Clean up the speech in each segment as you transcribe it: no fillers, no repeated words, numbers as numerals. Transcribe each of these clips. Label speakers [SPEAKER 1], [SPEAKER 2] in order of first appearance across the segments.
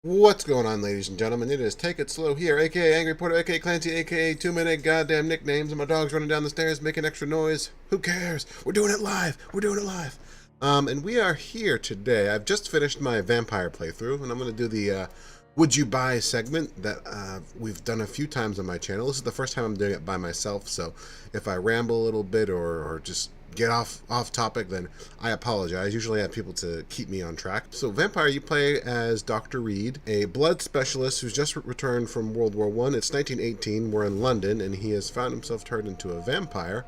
[SPEAKER 1] What's going on, ladies and gentlemen? It is Take It Slow here, aka Angry Porter, aka Clancy, aka 2 Minute goddamn nicknames, and my dog's running down the stairs making extra noise. Who cares? We're doing it live. We're doing it live. And we are here today. I've just finished my Vampyr playthrough, and I'm going to do the Would You Buy segment that we've done a few times on my channel. This is the first time I'm doing it by myself, so if I ramble a little bit or just get off topic, then I apologize. Usually I have people to keep me on track. So Vampyr, you play as Dr. Reed, a blood specialist who's just returned from World War I. It's 1918. We're in London, and he has found himself turned into a vampire.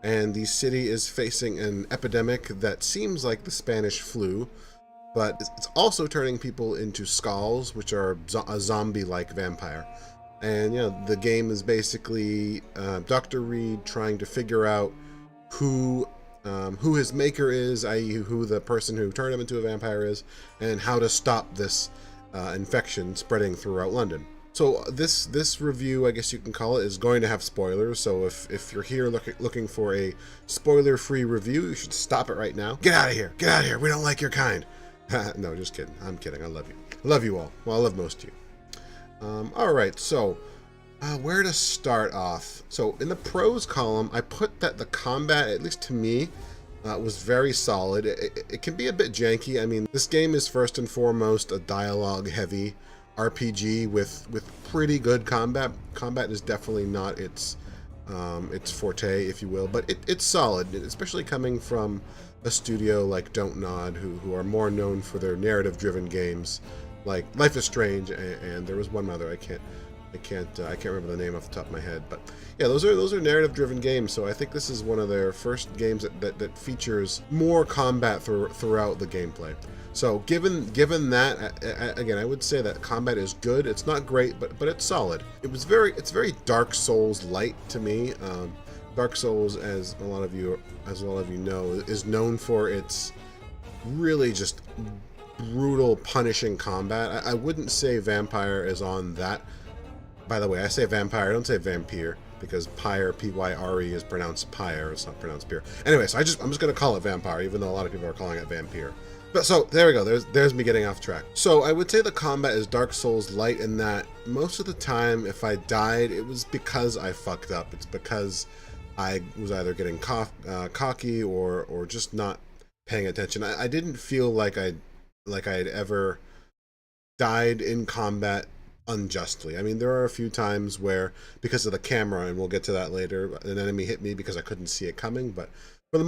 [SPEAKER 1] And the city is facing an epidemic that seems like the Spanish flu, but it's also turning people into skulls, which are a zombie-like vampire. And, you know, the game is basically Dr. Reed trying to figure out who his maker is, i.e. who the person who turned him into a vampire is, and how to stop this infection spreading throughout London. So this review, I guess you can call it, is going to have spoilers. So if you're here looking for a spoiler-free review, you should stop it right now. Get out of here! Get out of here! We don't like your kind. No, just kidding. I'm kidding. I love you. I love you all. Well, I love most of you. All right, so where to start off? So in the pros column, I put that the combat, at least to me, was very solid. It can be a bit janky. I mean, this game is first and foremost a dialogue-heavy RPG with pretty good combat. Combat is definitely not its forte, if you will, but it's solid, especially coming from a studio like Don't Nod, who are more known for their narrative-driven games, like Life is Strange, and there was one other I can't remember the name off the top of my head, but yeah, those are narrative-driven games. So I think this is one of their first games that features more combat throughout the gameplay. So given that, again, I would say that combat is good. It's not great, but it's solid. It's very Dark Souls light to me. Dark Souls, as a lot of you know, is known for its really just brutal, punishing combat. I wouldn't say Vampyr is on that. By the way, I say Vampyr, I don't say Vampyr, because Pyre, P-Y-R-E, is pronounced Pyre, it's not pronounced Pyre. Anyway, so I'm just going to call it Vampyr, even though a lot of people are calling it Vampyr. But so, there we go, there's me getting off track. So I would say the combat is Dark Souls light in that most of the time, if I died, it was because I fucked up. It's because I was either getting cocky or just not paying attention. I didn't feel like I'd ever died in combat unjustly. I mean, there are a few times where, because of the camera, and we'll get to that later, an enemy hit me because I couldn't see it coming, but for the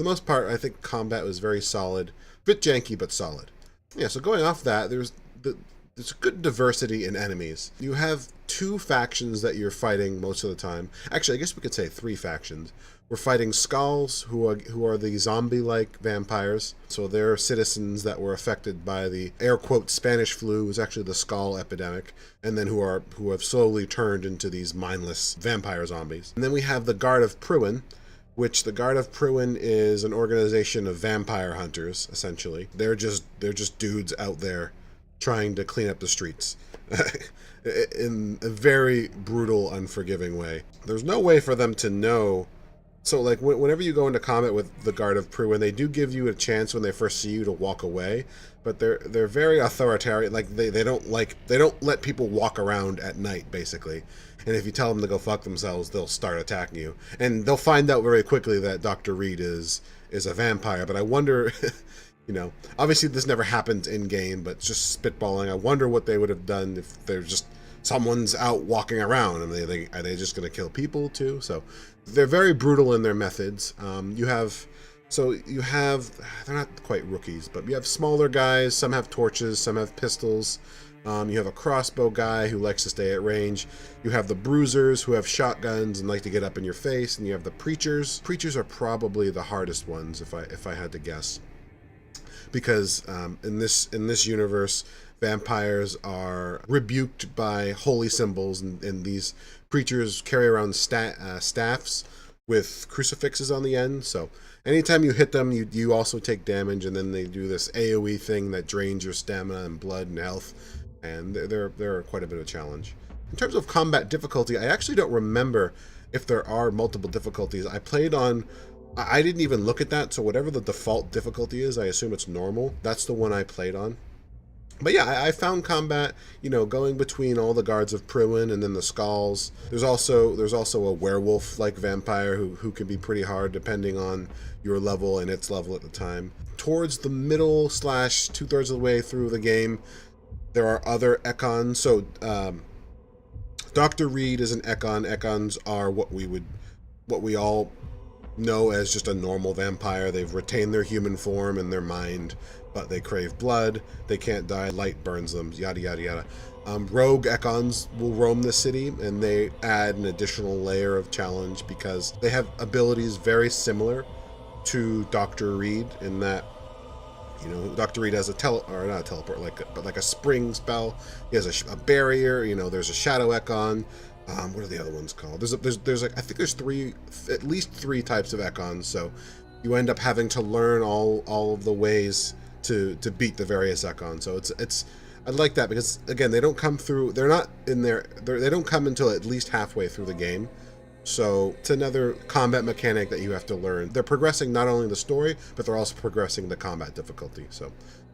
[SPEAKER 1] most part, I think combat was very solid. Bit janky, but solid. Yeah, so going off that, there's a good diversity in enemies. You have two factions that you're fighting most of the time. Actually, I guess we could say three factions. We're fighting Skulls, who are the zombie-like vampires. So they're citizens that were affected by the air quote Spanish flu, was actually the Skull epidemic, and then who have slowly turned into these mindless vampire zombies. And then we have the Guard of Pruin, which the Guard of Pruin is an organization of vampire hunters, essentially. They're just dudes out there trying to clean up the streets in a very brutal, unforgiving way. There's no way for them to know. So, like, whenever you go into combat with the Guard of Pruin, they do give you a chance when they first see you to walk away, but they're very authoritarian. Like, they don't let people walk around at night, basically. And if you tell them to go fuck themselves, they'll start attacking you, and they'll find out very quickly that Dr. Reed is a vampire. But I wonder, you know, obviously this never happened in game, but just spitballing, I wonder what they would have done if they're just someone's out walking around, and are they just going to kill people too? So they're very brutal in their methods. You have, they're not quite rookies, but you have smaller guys. Some have torches, some have pistols. You have a crossbow guy who likes to stay at range. You have the bruisers who have shotguns and like to get up in your face, and you have the preachers. Preachers are probably the hardest ones, if I had to guess, because in this universe, vampires are rebuked by holy symbols, and these preachers carry around staffs with crucifixes on the end. So anytime you hit them, you also take damage, and then they do this AoE thing that drains your stamina and blood and health, and they're quite a bit of a challenge. In terms of combat difficulty, I actually don't remember if there are multiple difficulties. I played on, I didn't even look at that, so whatever the default difficulty is, I assume it's normal. That's the one I played on. But yeah, I found combat, going between all the guards of Pruin and then the Skulls. There's also a werewolf like vampire who can be pretty hard depending on your level and its level at the time. Towards the middle slash 2/3 of the way through the game, there are other Ekons. So Dr. Reed is an Ekon. Ekons are what we all know as just a normal vampire. They've retained their human form and their mind, but they crave blood. They can't die. Light burns them. Yada yada yada. Rogue Ekons will roam the city, and they add an additional layer of challenge because they have abilities very similar to Dr. Reed in that, Dr. Reed has or not a teleport, but like a spring spell. He has a barrier. There's a Shadow Ekon. What are the other ones called? I think there's at least three types of Ekons. So you end up having to learn all of the ways to beat the various Ekons. So I like that because again, they don't come through. They're not in there. They don't come until at least halfway through the game. So it's another combat mechanic that you have to learn. They're progressing not only the story, but they're also progressing the combat difficulty. So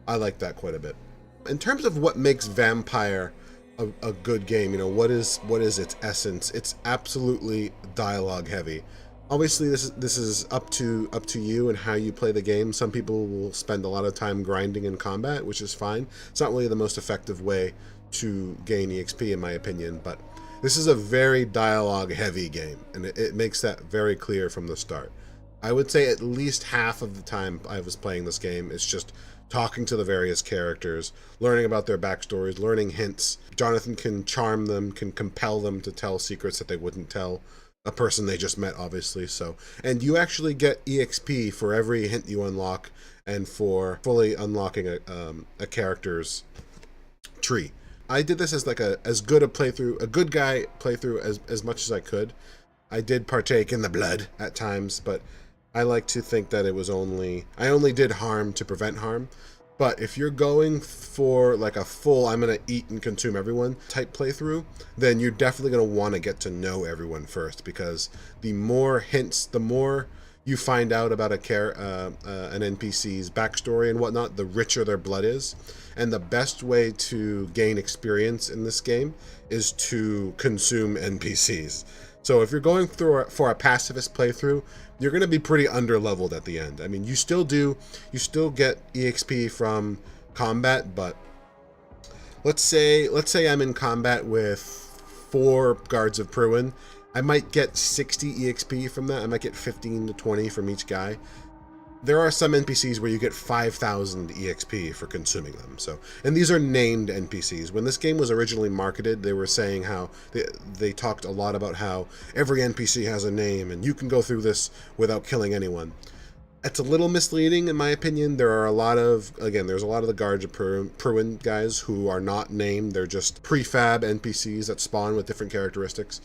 [SPEAKER 1] I like that quite a bit. In terms of what makes Vampyr a good game, what is its essence? It's absolutely dialogue heavy. Obviously, this is up to you and how you play the game. Some people will spend a lot of time grinding in combat, which is fine. It's not really the most effective way to gain EXP, in my opinion, but this is a very dialogue-heavy game, and it makes that very clear from the start. I would say at least half of the time I was playing this game, it's just talking to the various characters, learning about their backstories, learning hints. Jonathan can charm them, can compel them to tell secrets that they wouldn't tell a person they just met, obviously. So, and you actually get EXP for every hint you unlock and for fully unlocking a character's tree. I did this as as good a good guy playthrough as much as I could. I did partake in the blood at times, but I like to think that I only did harm to prevent harm. But if you're going for like a full I'm gonna eat and consume everyone type playthrough, then you're definitely gonna want to get to know everyone first, because the more hints, the more you find out about an NPC's backstory and whatnot, the richer their blood is. And the best way to gain experience in this game is to consume NPCs. So if you're going for a pacifist playthrough, you're going to be pretty underleveled at the end. I mean, you still get EXP from combat, but let's say I'm in combat with 4 guards of Pruin. I might get 60 EXP from that. I might get 15 to 20 from each guy. There are some NPCs where you get 5,000 EXP for consuming them. So, and these are named NPCs. When this game was originally marketed, they were saying how they talked a lot about how every NPC has a name and you can go through this without killing anyone. It's a little misleading, in my opinion. There's a lot of the guards of Pruin guys who are not named. They're just prefab NPCs that spawn with different characteristics.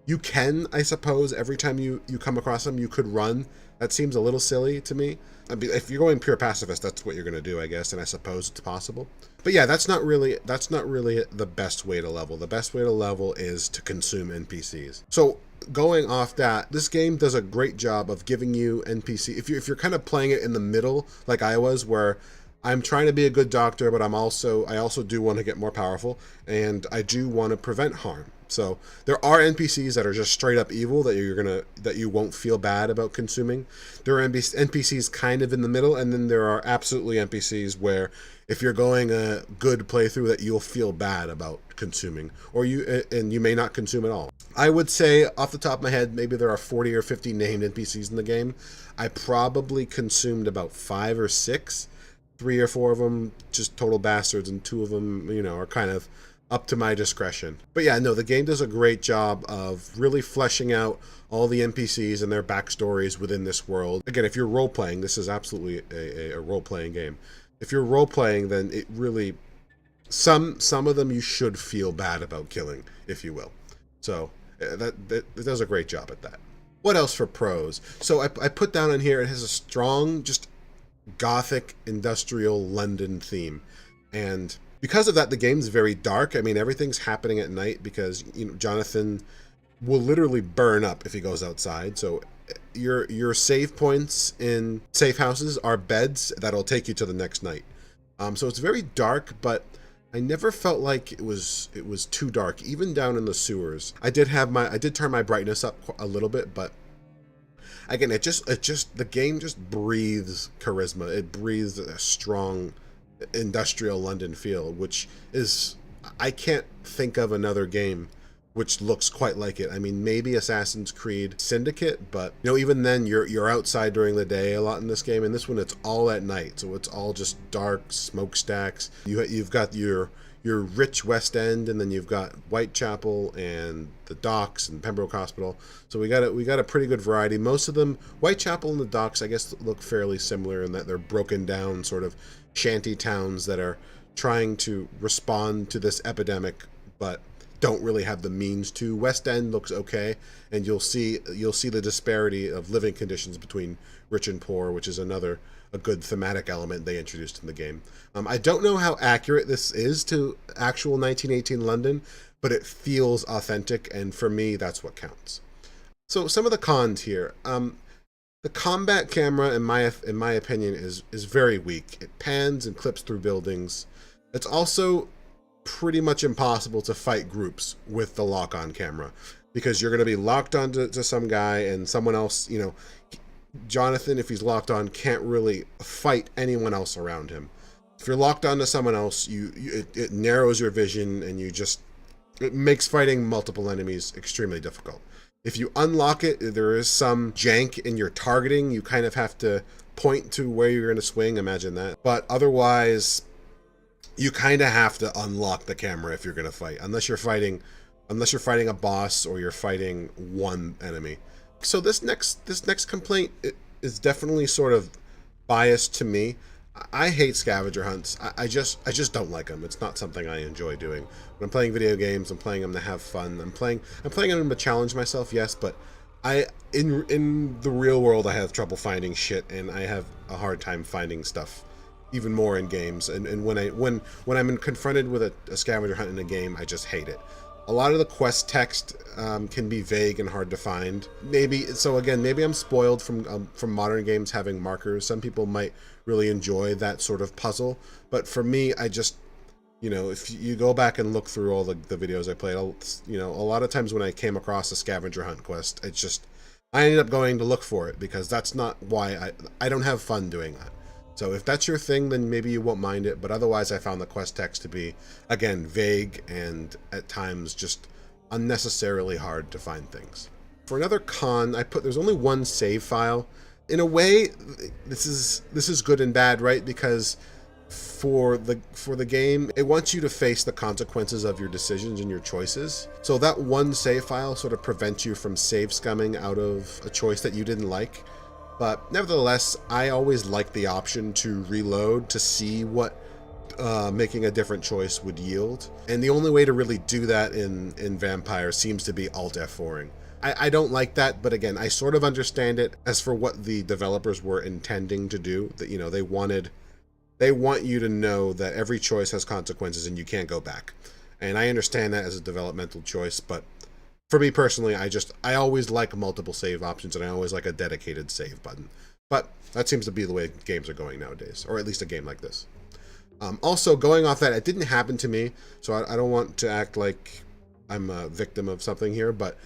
[SPEAKER 1] You can, I suppose, every time you come across them, you could run. That seems a little silly to me. I mean, if you're going pure pacifist, that's what you're going to do, I guess, and I suppose it's possible. But yeah, that's not really the best way to level. The best way to level is to consume NPCs. So going off that, this game does a great job of giving you NPC. If you're kind of playing it in the middle, like I was, where I'm trying to be a good doctor, but I also do want to get more powerful, and I do want to prevent harm. So there are NPCs that are just straight up evil that you won't feel bad about consuming. There are NPCs kind of in the middle, and then there are absolutely NPCs where if you're going a good playthrough that you'll feel bad about consuming, or you may not consume at all. I would say off the top of my head, maybe there are 40 or 50 named NPCs in the game. I probably consumed about 5 or 6. 3 or 4 of them just total bastards, and 2 of them, are kind of up to my discretion. But yeah, no, the game does a great job of really fleshing out all the NPCs and their backstories within this world. Again, if you're role-playing, this is absolutely a role-playing game. If you're role-playing, then it really... Some of them you should feel bad about killing, if you will. So, it does a great job at that. What else for pros? So I put down on here, it has a strong, just gothic, industrial London theme. And because of that, the game's very dark. I mean, everything's happening at night because, Jonathan will literally burn up if he goes outside. So your save points in safe houses are beds that'll take you to the next night. So it's very dark, but I never felt like it was too dark, even down in the sewers. I did turn my brightness up a little bit, but again, the game just breathes charisma. It breathes a strong industrial London feel, which is, I can't think of another game which looks quite like it. I mean, maybe Assassin's Creed Syndicate, but you know, even then you're outside during the day a lot in this game, and this one it's all at night, so it's all just dark smokestacks. You've got your rich West End, and then you've got Whitechapel and the docks and Pembroke Hospital. So we got a pretty good variety. Most of them, Whitechapel and the docks, I guess, look fairly similar in that they're broken down sort of shanty towns that are trying to respond to this epidemic, but don't really have the means to. West End looks okay, and you'll see the disparity of living conditions between rich and poor, which is a good thematic element they introduced in the game. I don't know how accurate this is to actual 1918 London, but it feels authentic, and for me, that's what counts. So some of the cons here. The combat camera, in my opinion, is very weak. It pans and clips through buildings. It's also pretty much impossible to fight groups with the lock-on camera, because you're going to be locked on to some guy, and someone else, you know, Jonathan, if he's locked on, can't really fight anyone else around him. If you're locked on to someone else, it narrows your vision, and it makes fighting multiple enemies extremely difficult. If you unlock it, there is some jank in your targeting. You kind of have to point to where you're going to swing, imagine that. But otherwise, you kind of have to unlock the camera if you're going to fight, unless you're fighting a boss or you're fighting one enemy. So this next complaint is definitely sort of biased to me. I hate scavenger hunts. I just don't like them. It's not something I enjoy doing. When I'm playing video games, I'm playing them to have fun. I'm playing them to challenge myself, yes, but in the real world I have trouble finding shit, and I have a hard time finding stuff even more in games, and when I'm confronted with a scavenger hunt in a game, I just hate it. A lot of the quest text can be vague and hard to find. Maybe I'm spoiled from modern games having markers. Some people might really enjoy that sort of puzzle, but for me, I just, you know, if you go back and look through all the videos I played, you know, a lot of times when I came across a scavenger hunt quest, it's just, I ended up going to look for it, because that's not why I don't have fun doing that. So if that's your thing, then maybe you won't mind it, but otherwise I found the quest text to be, again, vague and at times just unnecessarily hard to find things. For another con, there's only one save file. In a way, this is good and bad, right? Because for the game, it wants you to face the consequences of your decisions and your choices. So that one save file sort of prevents you from save scumming out of a choice that you didn't like. But nevertheless, I always like the option to reload to see what making a different choice would yield. And the only way to really do that in Vampyr seems to be Alt F4ing. I don't like that, but again, I sort of understand it as for what the developers were intending to do. That, you know, they want you to know that every choice has consequences and you can't go back. And I understand that as a developmental choice, but for me personally, I always like multiple save options, and I always like a dedicated save button. But that seems to be the way games are going nowadays, or at least a game like this. Also, going off that, it didn't happen to me, so I don't want to act like I'm a victim of something here, but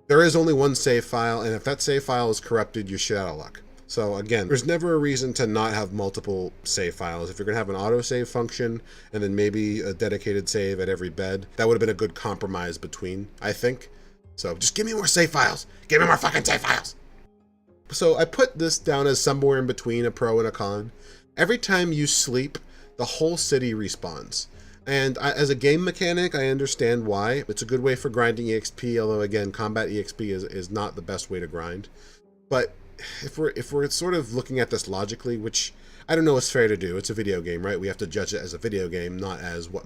[SPEAKER 1] there is only one save file, and if that save file is corrupted, you're shit out of luck. So again, there's never a reason to not have multiple save files. If you're going to have an autosave function and then maybe a dedicated save at every bed, that would have been a good compromise between, I think. So just give me more save files. Give me more fucking save files. So I put this down as somewhere in between a pro and a con. Every time you sleep, the whole city respawns. And as a game mechanic, I understand why. It's a good way for grinding EXP, although again, combat EXP is not the best way to grind. But if we're sort of looking at this logically, which I don't know is fair to do, it's a video game, right? We have to judge it as a video game, not as what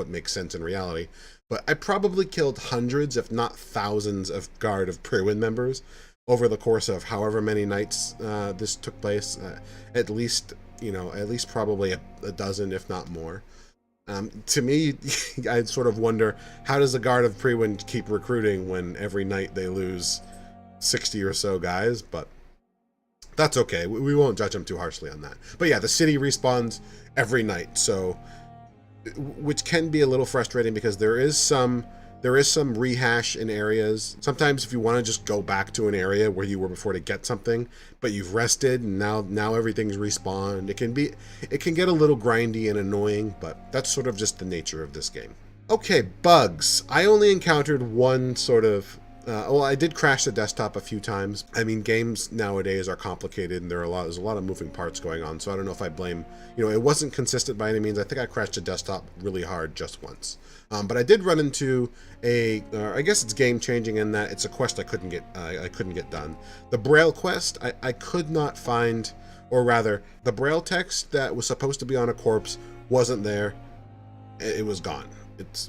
[SPEAKER 1] makes sense in reality. But I probably killed hundreds, if not thousands, of Guard of Prywin members over the course of however many nights this took place. At least probably a dozen, if not more. To me, I sort of wonder, how does the Guard of Prywin keep recruiting when every night they lose 60 or so guys? But that's okay. We won't judge them too harshly on that. But yeah, the city respawns every night. So which can be a little frustrating because there is some rehash in areas. Sometimes if you want to just go back to an area where you were before to get something, but you've rested and now everything's respawned, it can get a little grindy and annoying, but that's sort of just the nature of this game. Okay, bugs. I only encountered one sort of well, I did crash the desktop a few times. I mean, games nowadays are complicated and there's a lot of moving parts going on, so I don't know if I blame, it wasn't consistent by any means. I think I crashed the desktop really hard just once. But I did run into I guess it's game changing in that it's a quest I couldn't get done. The Braille quest, I could not find, or rather, the Braille text that was supposed to be on a corpse wasn't there. It was gone.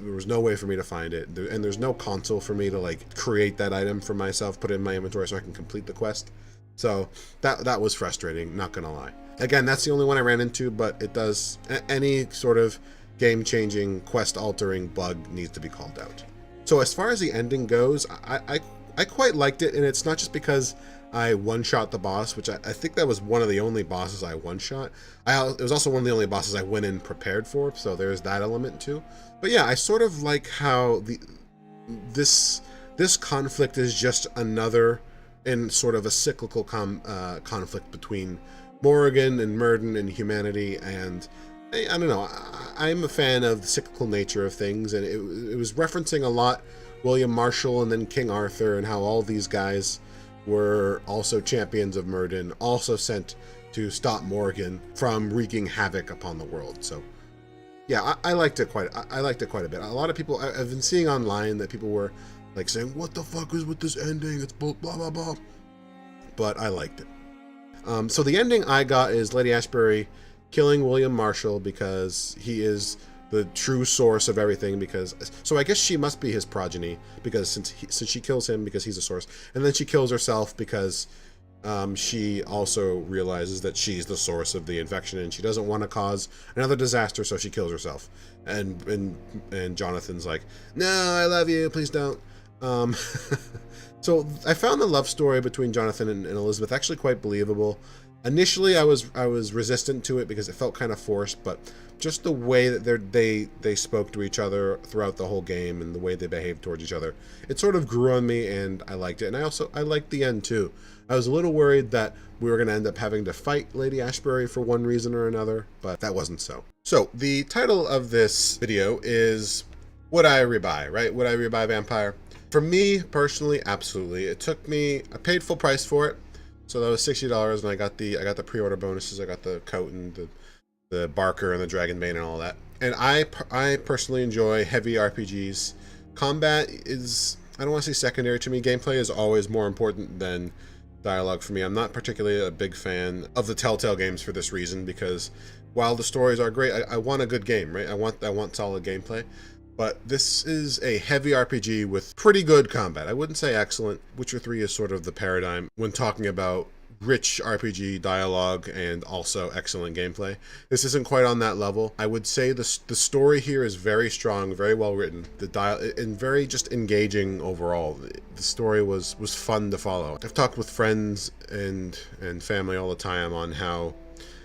[SPEAKER 1] There was no way for me to find it, and there's no console for me to like create that item for myself, put it in my inventory so I can complete the quest. So that was frustrating, not gonna lie. Again, that's the only one I ran into, but it does, any sort of game-changing, quest-altering bug needs to be called out. So as far as the ending goes, I quite liked it, and it's not just because I one-shot the boss, which I think that was one of the only bosses I one-shot. It was also one of the only bosses I went in prepared for, so there's that element too. But yeah, I sort of like how this conflict is just another in sort of a cyclical conflict between Morrigan and Murden and humanity, and I don't know. I'm a fan of the cyclical nature of things, and it was referencing a lot William Marshall and then King Arthur, and how all these guys were also champions of Murden, also sent to stop Morrigan from wreaking havoc upon the world. So yeah, I liked it quite a bit. A lot of people, I've been seeing online that people were like saying, what the fuck is with this ending? It's blah, blah, blah. But I liked it. So the ending I got is Lady Ashbury killing William Marshall because he is the true source of everything, so I guess she must be his progeny, because since she kills him because he's a source, and then she kills herself because she also realizes that she's the source of the infection and she doesn't want to cause another disaster, so she kills herself. And Jonathan's like, no, I love you, please don't. So I found the love story between Jonathan and Elizabeth actually quite believable. Initially, I was resistant to it because it felt kind of forced, but just the way that they spoke to each other throughout the whole game and the way they behaved towards each other, it sort of grew on me, and I liked it. And I liked the end too. I was a little worried that we were going to end up having to fight Lady Ashbury for one reason or another, but that wasn't so. So the title of this video is Would I Rebuy, right? Would I rebuy Vampyr? For me personally, absolutely. I paid full price for it. So that was $60, and I got the pre-order bonuses. I got the coat and the Barker and the Dragonbane and all that. And I personally enjoy heavy RPGs. Combat is, I don't want to say secondary to me. Gameplay is always more important than dialogue for me. I'm not particularly a big fan of the Telltale games for this reason, because while the stories are great, I want a good game, right? I want solid gameplay. But this is a heavy RPG with pretty good combat. I wouldn't say excellent. Witcher 3 is sort of the paradigm when talking about rich RPG dialogue and also excellent gameplay. This isn't quite on that level. I would say the story here is very strong, very well written, and very just engaging overall. The story was fun to follow. I've talked with friends and family all the time on how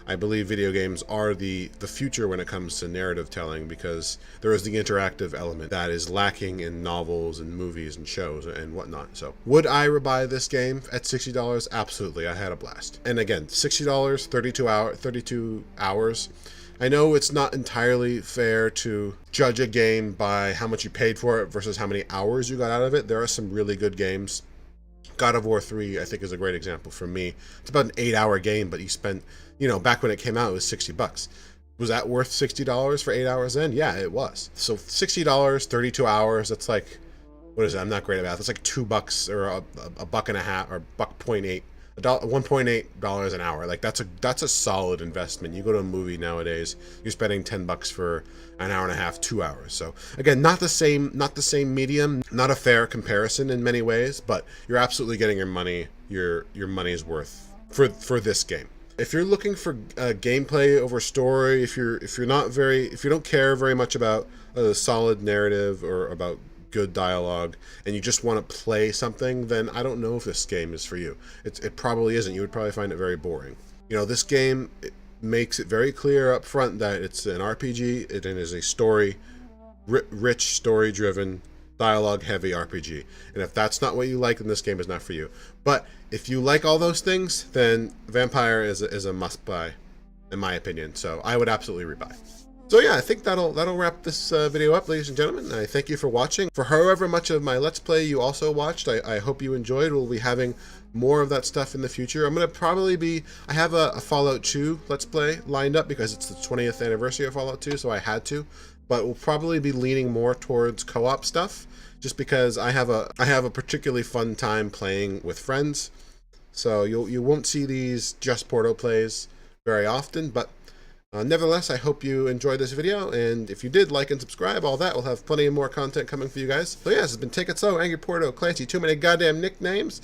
[SPEAKER 1] I believe video games are the future when it comes to narrative telling, because there is the interactive element that is lacking in novels and movies and shows and whatnot. So would I rebuy this game at $60? Absolutely. I had a blast. And again, $60, 32 hours. I know it's not entirely fair to judge a game by how much you paid for it versus how many hours you got out of it. There are some really good games. God of War 3, I think, is a great example for me. It's about an 8-hour game, but you spent, back when it came out, it was $60. Was that worth $60 for 8 hours then? Yeah, it was. So $60, 32 hours, that's like, what is it? I'm not great at math. It's like $2 or a buck and a half, or $1.8, $1.8 an hour. Like that's a solid investment. You go to a movie nowadays, you're spending $10 for an hour and a half, 2 hours. So again, not the same medium, not a fair comparison in many ways, but you're absolutely getting your money's worth for this game. If you're looking for gameplay over story, if you don't care very much about a solid narrative or about good dialogue, and you just want to play something, then I don't know if this game is for you. It probably isn't. You would probably find it very boring. This game, makes it very clear up front that it's an RPG. It is a story, rich, story-driven, dialogue-heavy RPG. And if that's not what you like, then this game is not for you. But if you like all those things, then Vampyr is a must-buy, in my opinion. So I would absolutely rebuy. So yeah, I think that'll wrap this video up, ladies and gentlemen. I thank you for watching. For however much of my Let's Play you also watched, I hope you enjoyed. We'll be having more of that stuff in the future. I'm going to probably be... I have a Fallout 2 Let's Play lined up because it's the 20th anniversary of Fallout 2, so I had to. But we'll probably be leaning more towards co-op stuff, just because I have a particularly fun time playing with friends. So you won't see these just Porto plays very often, but nevertheless, I hope you enjoyed this video, and if you did, like and subscribe, all that. We'll have plenty of more content coming for you guys. So yeah, this has been Take It Slow, Angry Porto, Clancy, too many goddamn nicknames.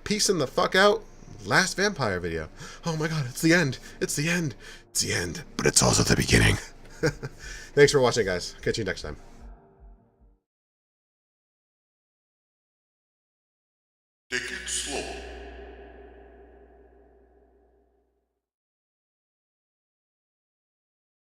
[SPEAKER 1] Peacing the fuck out. Last Vampyr video. Oh my god, it's the end. It's the end. It's the end. But it's also the beginning. Thanks for watching, guys. Catch you next time.
[SPEAKER 2] Take it slow.